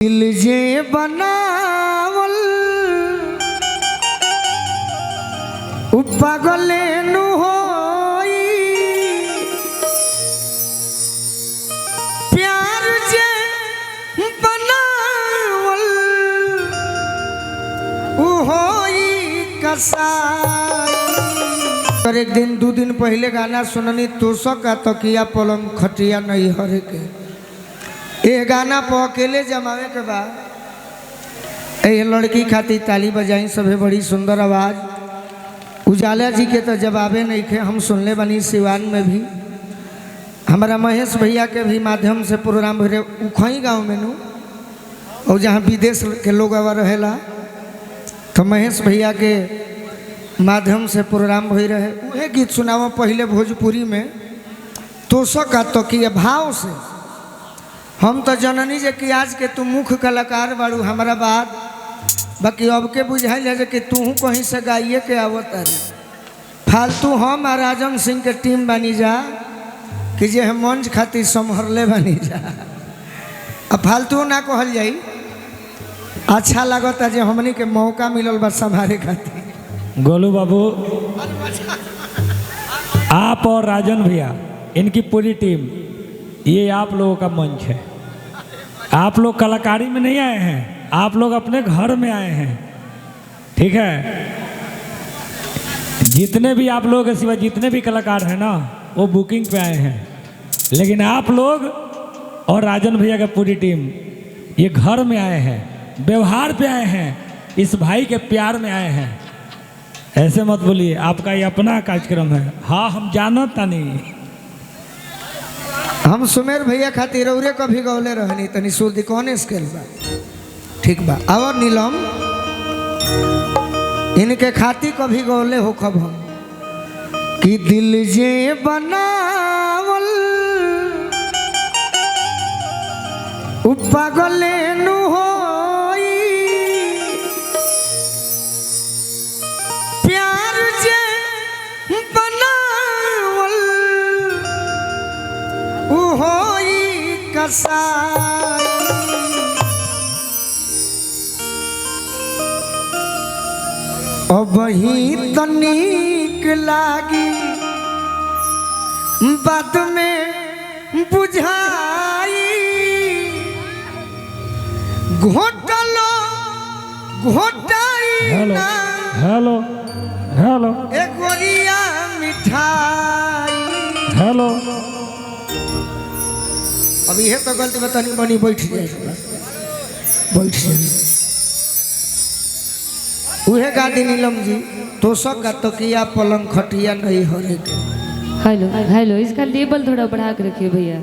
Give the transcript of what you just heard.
दिल जे बनावल पागले नु होई प्यार जे बनावल होई कसाई। और एक दिन दो दिन पहले गाना सुननी तोसक का तकिया पलंग खटिया नहीं हरे के ये गाना पर अकेले जमावे के बाद ये लड़की खाती ताली बजाई सभी बड़ी सुंदर आवाज़। उजाला जी के तो जवाबे नहीं थे, हम सुनले बनी सिवान में भी हमारा महेश भैया के भी माध्यम से प्रोग्राम हो रहे उखई गाँव में नू और जहाँ विदेश के लोग आवा रहेला तो महेश भैया के माध्यम से प्रोग्राम हो रहे वह गीत सुनावा पहले भोजपुरी में तोसक का तकिया भाव से। हम तो जननी जे कि आज के तू मुख्य कलाकार बाड़ू हमारा बात बाकी अब के बुझाइल है कि तू कहीं से गाइए के आवत अरे फालतू हम और राजन सिंह के टीम बनी जा कि जे हम मंच खातिर संभरले बनी जा अब फालतू ना कहल जाई। अच्छा लगता जे हमनी के मौका मिलल बा संभारे खातिर। गोलू बाबू आप और राजन भैया इनकी पूरी टीम ये आप लोगों का मंच है। आप लोग कलाकारी में नहीं आए हैं, आप लोग अपने घर में आए हैं, ठीक है। जितने भी आप लोगों के सिवा जितने भी कलाकार हैं ना वो बुकिंग पे आए हैं, लेकिन आप लोग और राजन भैया का पूरी टीम ये घर में आए हैं, व्यवहार पे आए हैं, इस भाई के प्यार में आए हैं। ऐसे मत बोलिए, आपका ये अपना कार्यक्रम है। हाँ हम जानता नहीं। हम सुमेर भैया खातिर रौरे कभी गौले रहनी तनी सुधी कौन स्केल बा ठीक बा। और नीलम इनके खातिर कभी गौले हो खब हम कि दिल जे बनावल पागले नु होई प्यार जे बनावल होई कसाई। अब ही तनिक लागी बाद में बुझाई घोटलो घोटाई हेलो हेलो हेलो एक गोरिया मिठाई। हेलो अब यह तो गलती बतानी बनी बैठ जाए बैठ जाए उहे गाड़ी नीलम जी तोसक का तकिया पलंग खटिया नहीं हरे के। हेलो हेलो इसका लेवल थोड़ा बढ़ा के रखिए भैया।